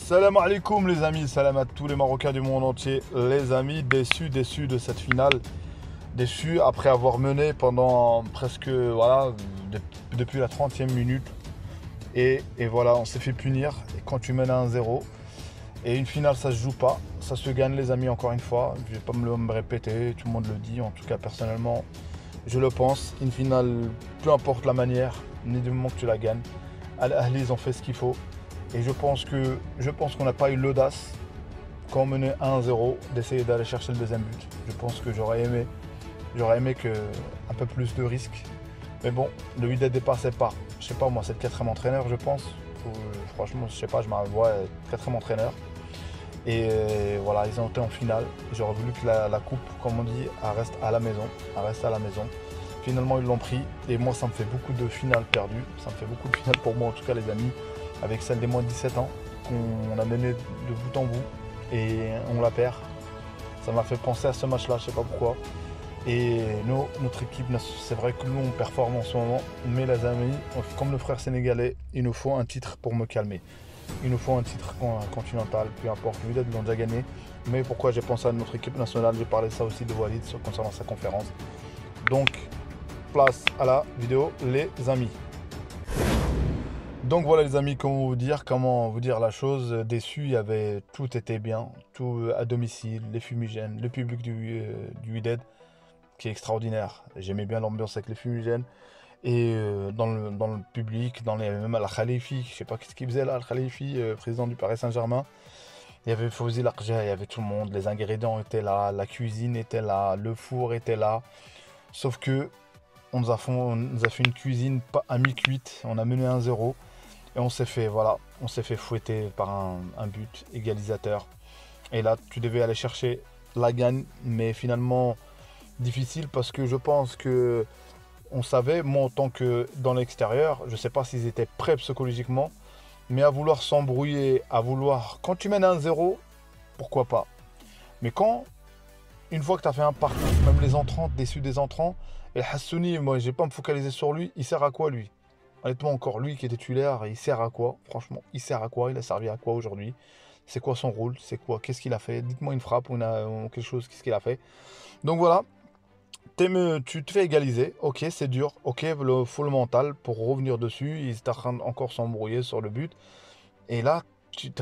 Salam alaikum les amis, salam à tous les Marocains du monde entier. Les amis, déçus de cette finale. Déçus après avoir mené pendant presque, voilà, depuis la 30e minute. Et voilà, on s'est fait punir. Et quand tu mènes à 1-0, et une finale ça se joue pas, ça se gagne les amis encore une fois. Je vais pas me répéter, tout le monde le dit. En tout cas personnellement, je le pense. Une finale, peu importe la manière, ni du moment que tu la gagnes. Al Ahly, ils ont fait ce qu'il faut. Et je pense qu'on n'a pas eu l'audace, quand on menait 1-0, d'essayer d'aller chercher le deuxième but. Je pense que j'aurais aimé un peu plus de risques. Mais bon, le Wydad est dépassé par, je sais pas moi, c'est le quatrième entraîneur, je pense. Franchement, je sais pas, je m'envoie quatrième entraîneur. Et voilà, ils ont été en finale. J'aurais voulu que la coupe, comme on dit, elle reste à la maison. Finalement, ils l'ont pris. Et moi, ça me fait beaucoup de finales perdues. Ça me fait beaucoup de finales pour moi, en tout cas, les amis. Avec celle des moins de 17 ans, qu'on a mené de bout en bout. Et on la perd. Ça m'a fait penser à ce match-là, je sais pas pourquoi. Et notre équipe, c'est vrai que nous, on performe en ce moment. Mais les amis, comme le frère sénégalais, il nous faut un titre pour me calmer. Il nous faut un titre continental, peu importe. Le Wydad, ils l'ont déjà gagné. Mais pourquoi j'ai pensé à notre équipe nationale? J'ai parlé de ça aussi de Walid concernant sa conférence. Donc, place à la vidéo, les amis. Donc voilà les amis, comment vous dire la chose. Déçu, tout était bien, tout à domicile, les fumigènes, le public du Wydad qui est extraordinaire. J'aimais bien l'ambiance avec les fumigènes. Et dans le public, même à Al-Khalifi, je sais pas ce qu'il faisait là, Al-Khalifi, président du Paris Saint-Germain. Il y avait Fawzi Lakja, il y avait tout le monde, les ingrédients étaient là, la cuisine était là, le four était là. Sauf que on nous a fait une cuisine à mi-cuite, on a mené 1-0 et on s'est fait fouetter par un but égalisateur. Et là, tu devais aller chercher la gagne, mais finalement difficile parce que je pense que on savait, moi en tant que dans l'extérieur, je ne sais pas s'ils étaient prêts psychologiquement, mais à vouloir s'embrouiller, quand tu mènes 1-0, pourquoi pas. Mais une fois que tu as fait un partout, même les entrants, déçus des entrants, et Hassouni, moi je vais pas me focaliser sur lui, il sert à quoi lui? Honnêtement, encore lui qui est titulaire, il sert à quoi? Franchement, il sert à quoi? Il a servi à quoi aujourd'hui? C'est quoi son rôle? C'est quoi? Qu'est-ce qu'il a fait? Dites-moi une frappe ou quelque chose, qu'est-ce qu'il a fait? Donc voilà, tu te fais égaliser, ok, c'est dur, ok, il faut le mental pour revenir dessus. Ils étaient en train encore s'embrouiller sur le but. Et là, il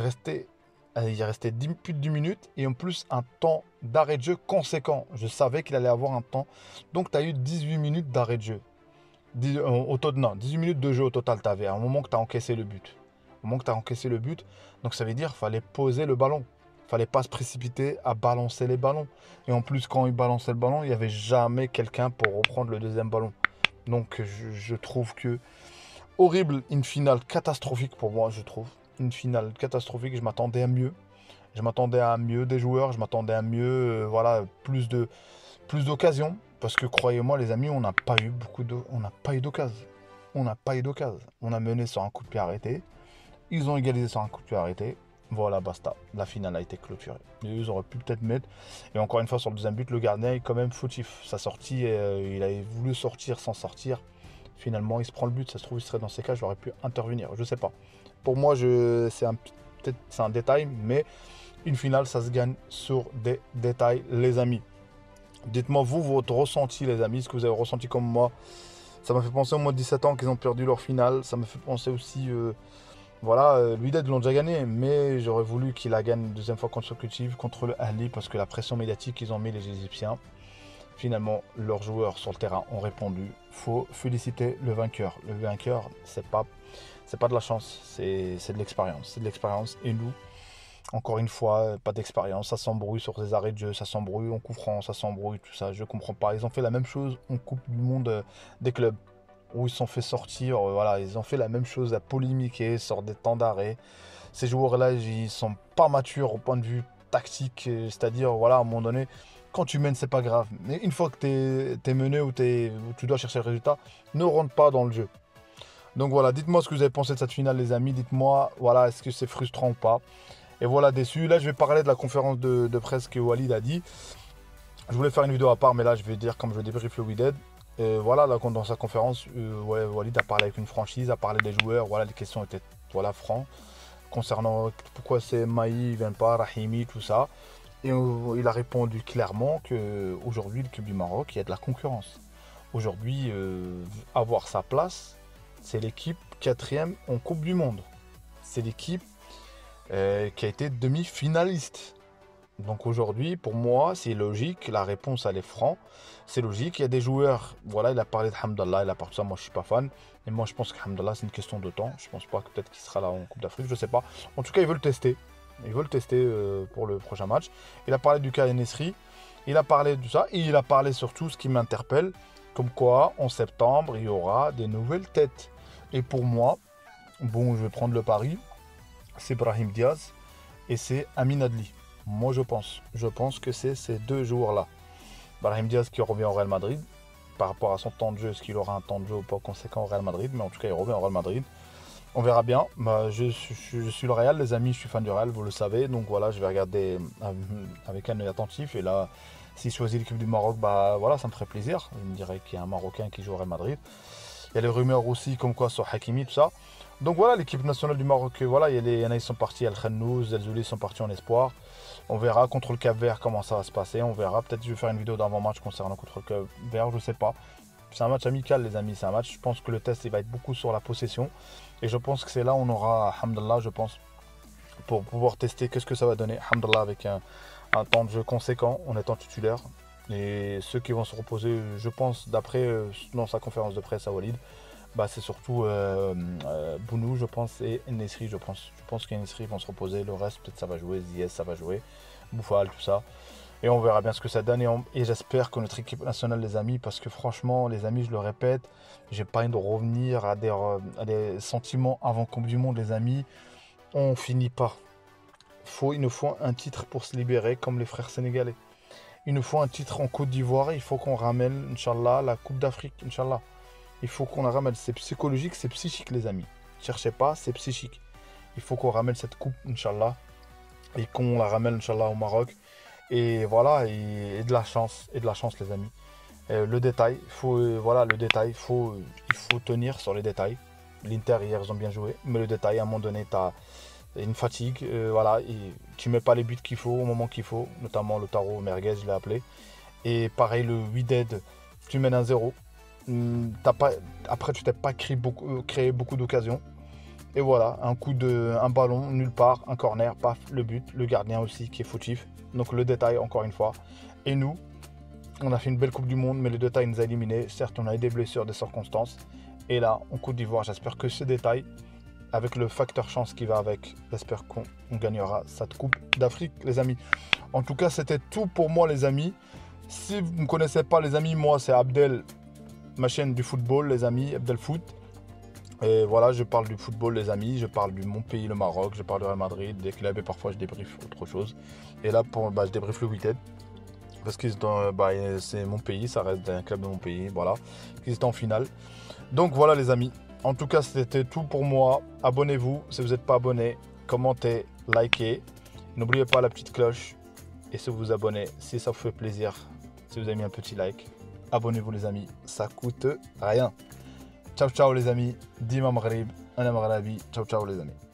restait plus de 10 minutes et en plus un temps d'arrêt de jeu conséquent. Je savais qu'il allait avoir un temps. Donc tu as eu 18 minutes d'arrêt de jeu. 18 minutes de jeu au total, tu avais à un moment que tu as encaissé le but. Donc ça veut dire qu'il fallait poser le ballon. Fallait pas se précipiter à balancer les ballons. Et en plus, quand il balançait le ballon, il n'y avait jamais quelqu'un pour reprendre le deuxième ballon. Donc je trouve que horrible, une finale catastrophique pour moi, je trouve. Une finale catastrophique, je m'attendais à mieux. Je m'attendais à mieux des joueurs, je m'attendais à mieux, voilà, plus d'occasions. Parce que croyez-moi les amis, on n'a pas eu d'occasion. On a mené sur un coup de pied arrêté. Ils ont égalisé sur un coup de pied arrêté. Voilà, basta. La finale a été clôturée. Et ils auraient pu peut-être mettre. Et encore une fois, sur le deuxième but, le gardien est quand même fautif. Sa sortie, il avait voulu sortir sans sortir. Finalement, il se prend le but. Ça se trouve, il serait dans ces cas, j'aurais pu intervenir. Je sais pas. Pour moi, c'est un détail, mais une finale, ça se gagne sur des détails, les amis. Dites-moi, vous, votre ressenti, les amis, ce que vous avez ressenti comme moi. Ça m'a fait penser au moins de 17 ans qu'ils ont perdu leur finale. Ça me fait penser aussi. Voilà, le Wydad l'ont déjà gagné, mais j'aurais voulu qu'il la gagne une deuxième fois consécutive contre le Ahly parce que la pression médiatique qu'ils ont mis les Égyptiens, finalement leurs joueurs sur le terrain ont répondu. Faut féliciter le vainqueur. Le vainqueur, c'est pas de la chance, c'est de l'expérience. C'est de l'expérience. Et nous, encore une fois, pas d'expérience. Ça s'embrouille sur des arrêts de jeu, ça s'embrouille en coup franc, ça s'embrouille, tout ça. Je comprends pas. Ils ont fait la même chose en Coupe du Monde des clubs, où ils se sont fait sortir, voilà, ils ont fait la même chose à polémiquer sur des temps d'arrêt. Ces joueurs-là, ils sont pas matures au point de vue tactique, c'est-à-dire, voilà, à un moment donné, quand tu mènes, c'est pas grave. Mais une fois que t'es mené ou tu dois chercher le résultat, ne rentre pas dans le jeu. Donc voilà, dites-moi ce que vous avez pensé de cette finale, les amis. Dites-moi, voilà, est-ce que c'est frustrant ou pas. Et voilà, déçu. Là, je vais parler de la conférence de presse que Walid a dit. Je voulais faire une vidéo à part, mais là, je vais dire comme je débriefe le Wydad. Voilà, là, dans sa conférence, Walid a parlé avec une franchise, a parlé des joueurs, voilà, les questions étaient francs. concernant pourquoi c'est Maï, ils viennent pas, Rahimi, tout ça. Et il a répondu clairement qu'aujourd'hui, l'équipe du Maroc, il y a de la concurrence. Aujourd'hui, avoir sa place, c'est l'équipe 4e en Coupe du Monde. C'est l'équipe qui a été demi-finaliste. Donc aujourd'hui, pour moi, c'est logique. La réponse, elle est franche. C'est logique. Il y a des joueurs. Voilà, il a parlé de Hamdallah, il a parlé de ça. Moi, je suis pas fan. Et moi, je pense que Hamdallah, c'est une question de temps. Je pense pas que peut-être qu'il sera là en Coupe d'Afrique. Je sais pas. En tout cas, ils veulent tester. Ils veulent tester pour le prochain match. Il a parlé du cas Nesri. Il a parlé de ça. Et il a parlé surtout ce qui m'interpelle. Comme quoi, en septembre, il y aura des nouvelles têtes. Et pour moi, bon, je vais prendre le pari. C'est Brahim Diaz et c'est Amin Adli. Moi, je pense que c'est ces deux joueurs-là. Brahim Diaz qui revient au Real Madrid. Par rapport à son temps de jeu, est-ce qu'il aura un temps de jeu pas conséquent au Real Madrid? Mais en tout cas, il revient au Real Madrid. On verra bien. Bah, je suis le Real, les amis, je suis fan du Real, vous le savez. Donc voilà, je vais regarder avec un œil attentif. Et là, s'il choisit l'équipe du Maroc, bah voilà, ça me ferait plaisir. Il me dirait qu'il y a un Marocain qui joue au Real Madrid. Il y a les rumeurs aussi comme quoi sur Hakimi, tout ça. Donc voilà, l'équipe nationale du Maroc, voilà, il y en a qui sont partis, Al-Khannouz, Zelzouli sont partis en espoir. On verra contre le Cap-Vert comment ça va se passer, on verra. Peut-être que je vais faire une vidéo d'avant-match concernant contre le Cap-Vert, je sais pas. C'est un match amical les amis, c'est un match, je pense que le test il va être beaucoup sur la possession. Et je pense que c'est là où on aura, alhamdoulilah, je pense, pour pouvoir tester qu'est-ce que ça va donner. Alhamdoulilah, avec un temps de jeu conséquent en étant titulaire. Et ceux qui vont se reposer, je pense, d'après dans sa conférence de presse à Walid, bah, c'est surtout Bounou, je pense, et Nesri, je pense. Je pense qu'Nesri vont se reposer. Le reste, peut-être ça va jouer. Ziyech, ça va jouer. Bouffal, tout ça. Et on verra bien ce que ça donne. Et j'espère que notre équipe nationale, les amis, parce que franchement, les amis, je le répète, j'ai pas envie de revenir à des sentiments avant Coupe du Monde, les amis. On finit pas. Il nous faut un titre pour se libérer, comme les frères sénégalais. Il nous faut un titre en Côte d'Ivoire. Il faut qu'on ramène, Inch'Allah, la Coupe d'Afrique, Inch'Allah. Il faut qu'on la ramène. C'est psychologique, c'est psychique, les amis. Cherchez pas, c'est psychique. Il faut qu'on ramène cette coupe, Inch'Allah. Et qu'on la ramène, Inch'Allah, au Maroc. Et voilà, et de la chance, les amis. Le détail, il faut tenir sur les détails. L'Inter, hier, ils ont bien joué. Mais le détail, à un moment donné, tu as une fatigue. Voilà, et tu mets pas les buts qu'il faut au moment qu'il faut. Notamment le Taro Merguez, je l'ai appelé. Et pareil, le Wydad, tu mènes un 0. Après, tu t'es pas créé beaucoup d'occasions. Et voilà, un ballon nulle part, un corner, paf, le but, le gardien aussi qui est fautif. Donc le détail, encore une fois. Et nous, on a fait une belle Coupe du Monde, mais le détail nous a éliminés. Certes, on a eu des blessures, des circonstances. Et là, en Côte d'Ivoire, j'espère que ce détail, avec le facteur chance qui va avec, j'espère qu'on gagnera cette Coupe d'Afrique, les amis. En tout cas, c'était tout pour moi, les amis. Si vous ne me connaissez pas, les amis, moi, c'est Abdel, ma chaîne du football, les amis, Abdel Foot. Et voilà, je parle du football, les amis, je parle de mon pays, le Maroc, je parle du Real Madrid, des clubs, et parfois je débriefe autre chose. Et là, je débriefe le week-end. Parce que c'est mon pays, ça reste un club de mon pays, voilà. Qui est en finale. Donc voilà, les amis. En tout cas, c'était tout pour moi. Abonnez-vous si vous n'êtes pas abonné. Commentez, likez. N'oubliez pas la petite cloche. Et si vous vous abonnez, si ça vous fait plaisir, si vous avez mis un petit like, abonnez-vous, les amis. Ça coûte rien. Ciao, ciao, les amis. Dima Maghrib, Ana Maghrabi. Ciao, ciao, les amis.